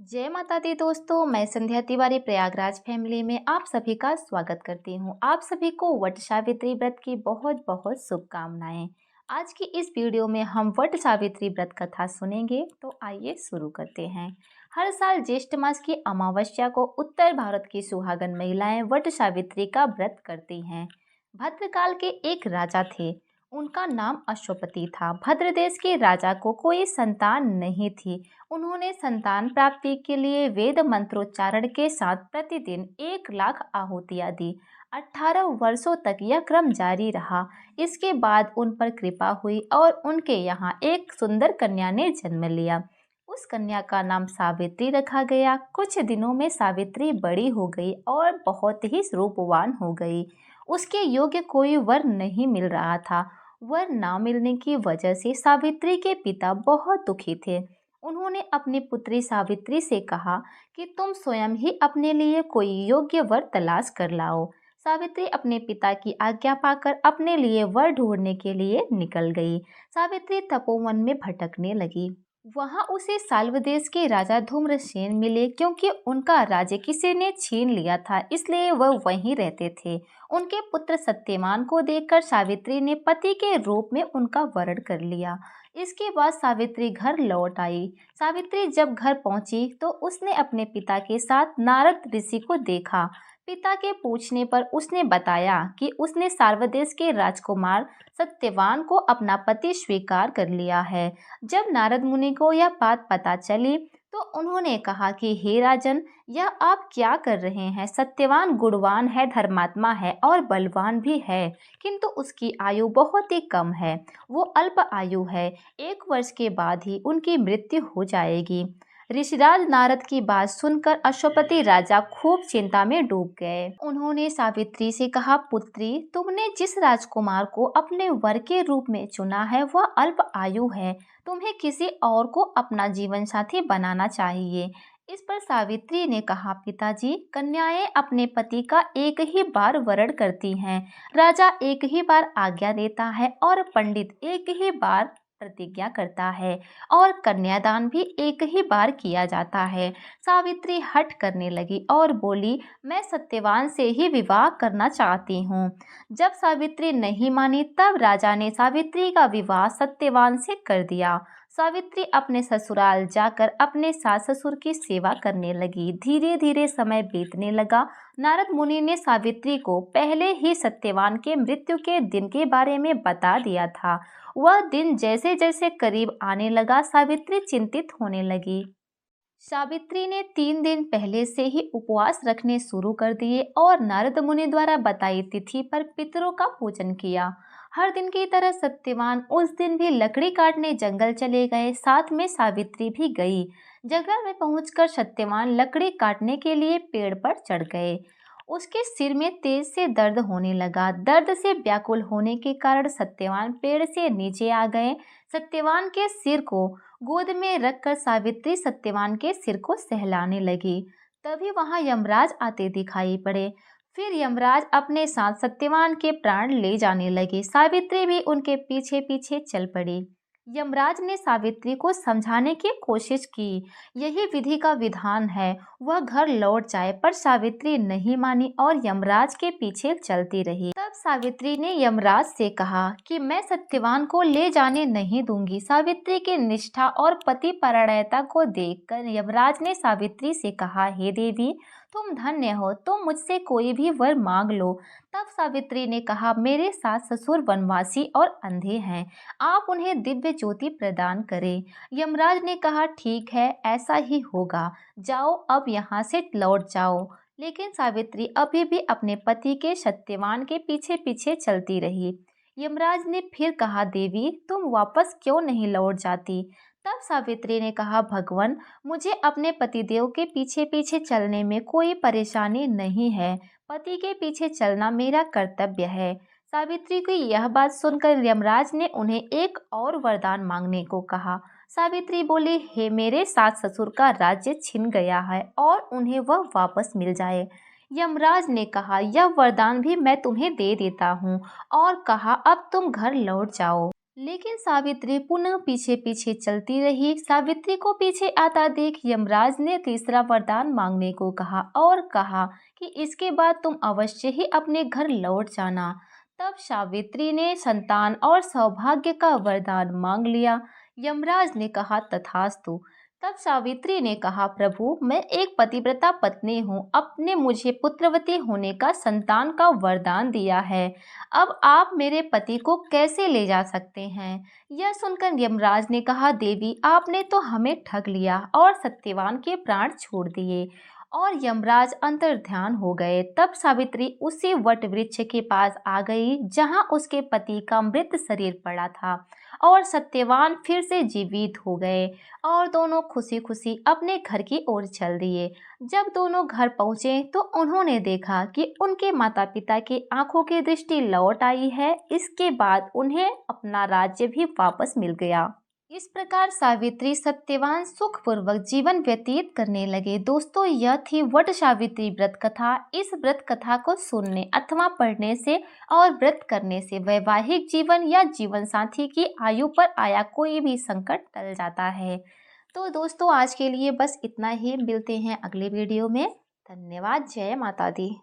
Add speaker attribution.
Speaker 1: जय माता दी दोस्तों, मैं संध्या तिवारी प्रयागराज फैमिली में आप सभी का स्वागत करती हूँ। आप सभी को वट सावित्री व्रत की बहुत बहुत शुभकामनाएं। आज की इस वीडियो में हम वट सावित्री व्रत कथा सुनेंगे, तो आइए शुरू करते हैं। हर साल ज्येष्ठ मास की अमावस्या को उत्तर भारत की सुहागन महिलाएं वट सावित्री का व्रत करती हैं। भद्रकाल के एक राजा थे, उनका नाम अश्वपति था। भद्र देश के राजा को कोई संतान नहीं थी। उन्होंने संतान प्राप्ति के लिए वेद मंत्रोच्चारण के साथ प्रतिदिन 1 लाख आहुतियां दी। 18 वर्षों तक यह क्रम जारी रहा। इसके बाद उन पर कृपा हुई और उनके यहाँ एक सुंदर कन्या ने जन्म लिया। उस कन्या का नाम सावित्री रखा गया। कुछ दिनों में सावित्री बड़ी हो गई और बहुत ही रूपवान हो गई। उसके योग्य कोई वर नहीं मिल रहा था। वर ना मिलने की वजह से सावित्री के पिता बहुत दुखी थे। उन्होंने अपनी पुत्री सावित्री से कहा कि तुम स्वयं ही अपने लिए कोई योग्य वर तलाश कर लाओ। सावित्री अपने पिता की आज्ञा पाकर अपने लिए वर ढूंढने के लिए निकल गई। सावित्री तपोवन में भटकने लगी। वहां उसे साल्व देश के राजा धूम्रसेन मिले। क्योंकि उनका राज्य किसी ने छीन लिया था, इसलिए वह वहीं रहते थे। उनके पुत्र सत्यवान को देखकर सावित्री ने पति के रूप में उनका वरण कर लिया। इसके बाद सावित्री घर लौट आई। सावित्री जब घर पहुंची तो उसने अपने पिता के साथ नारद ऋषि को देखा। पिता के पूछने पर उसने बताया कि उसने साल्वदेश के राजकुमार सत्यवान को अपना पति स्वीकार कर लिया है। जब नारद मुनि को यह बात पता चली तो उन्होंने कहा कि हे राजन, यह आप क्या कर रहे हैं? सत्यवान गुणवान है, धर्मात्मा है और बलवान भी है, किंतु उसकी आयु बहुत ही कम है। वो अल्प आयु है। 1 वर्ष के बाद ही उनकी मृत्यु हो जाएगी। ऋषिराज नारद की बात सुनकर अश्वपति राजा खूब चिंता में डूब गए। उन्होंने सावित्री से कहा, पुत्री, तुमने जिस राजकुमार को अपने वर के रूप में चुना है वह अल्प आयु है। तुम्हें किसी और को अपना जीवन साथी बनाना चाहिए। इस पर सावित्री ने कहा, पिताजी, कन्याएं अपने पति का एक ही बार वरण करती हैं। राजा एक ही बार आज्ञा देता है और पंडित एक ही बार प्रतिज्ञा करता है और कन्यादान भी एक ही बार किया जाता है। सावित्री हठ करने लगी और बोली, मैं सत्यवान से ही विवाह करना चाहती हूँ। जब सावित्री नहीं मानी तब राजा ने सावित्री का विवाह सत्यवान से कर दिया। सावित्री अपने ससुराल जाकर अपने सास ससुर की सेवा करने लगी। धीरे धीरे समय बीतने लगा। नारद मुनि ने सावित्री को पहले ही सत्यवान के मृत्यु के दिन के बारे में बता दिया था। वह दिन जैसे जैसे करीब आने लगा, सावित्री चिंतित होने लगी। सावित्री ने 3 दिन पहले से ही उपवास रखने शुरू कर दिए और नारद मुनि द्वारा बताई तिथि पर पितरों का पूजन किया। हर दिन की तरह सत्यवान उस दिन भी लकड़ी काटने जंगल चले गए। साथ में सावित्री भी गई। जंगल में पहुंचकर सत्यवान लकड़ी काटने के लिए पेड़ पर चढ़ गए। उसके सिर में तेज से दर्द होने लगा। दर्द से व्याकुल होने के कारण सत्यवान पेड़ से नीचे आ गए। सत्यवान के सिर को गोद में रखकर सावित्री सत्यवान के सिर को सहलाने लगी। तभी वहां यमराज आते दिखाई पड़े। फिर यमराज अपने साथ सत्यवान के प्राण ले जाने लगे। सावित्री भी उनके पीछे पीछे चल पड़ी। यमराज ने सावित्री को समझाने की कोशिश की, यही विधि का विधान है, वह घर लौट जाए, पर सावित्री नहीं मानी और यमराज के पीछे चलती रही। तब सावित्री ने यमराज से कहा कि मैं सत्यवान को ले जाने नहीं दूंगी। सावित्री की निष्ठा और पति परायणता को देखकर यमराज ने सावित्री से कहा, हे देवी, तुम धन्य हो, तुम मुझसे कोई भी वर मांग लो। तब सावित्री ने कहा, मेरे सास ससुर वनवासी और अंधे हैं, आप उन्हें दिव्य ज्योति प्रदान करें। यमराज ने कहा, ठीक है, ऐसा ही होगा, जाओ, अब यहाँ से लौट जाओ। लेकिन सावित्री अभी भी अपने पति के सत्यवान के पीछे पीछे चलती रही। यमराज ने फिर कहा, देवी, तुम वापस क्यों नहीं लौट जाती? तब सावित्री ने कहा, भगवान, मुझे अपने पतिदेव के पीछे पीछे चलने में कोई परेशानी नहीं है। पति के पीछे चलना मेरा कर्तव्य है। सावित्री की यह बात सुनकर यमराज ने उन्हें एक और वरदान मांगने को कहा। सावित्री बोली, हे मेरे सास ससुर का राज्य छिन गया है और उन्हें वह वापस मिल जाए। यमराज ने कहा, यह वरदान भी मैं तुम्हें दे देता हूँ, और कहा, अब तुम घर लौट जाओ। लेकिन सावित्री पुनः पीछे पीछे चलती रही। सावित्री को पीछे आता देख यमराज ने तीसरा वरदान मांगने को कहा और कहा कि इसके बाद तुम अवश्य ही अपने घर लौट जाना। तब सावित्री ने संतान और सौभाग्य का वरदान मांग लिया। यमराज ने कहा तथास्तु। तब सावित्री ने कहा प्रभु, मैं एक पतिव्रता पत्नी हूँ, अपने मुझे पुत्रवती होने का संतान का वरदान दिया है। अब आप मेरे पति को कैसे ले जा सकते हैं? यह सुनकर यमराज ने कहा देवी, आपने तो हमें ठग लिया और सत्यवान के प्राण छोड़ दिए। और यमराज अंतर्ध्यान हो गए। तब सावित्री उसी वट वृक्ष के पास आ गई जहां उसके पति का मृत शरीर पड़ा था और सत्यवान फिर से जीवित हो गए और दोनों खुशी खुशी अपने घर की ओर चल दिए। जब दोनों घर पहुंचे तो उन्होंने देखा कि उनके माता पिता की आंखों की दृष्टि लौट आई है। इसके बाद उन्हें अपना राज्य भी वापस मिल गया। इस प्रकार सावित्री सत्यवान सुखपूर्वक जीवन व्यतीत करने लगे। दोस्तों, यह थी वट सावित्री व्रत कथा। इस व्रत कथा को सुनने अथवा पढ़ने से और व्रत करने से वैवाहिक जीवन या जीवन साथी की आयु पर आया कोई भी संकट टल जाता है। तो दोस्तों, आज के लिए बस इतना ही। मिलते हैं अगले वीडियो में। धन्यवाद। जय माता दी।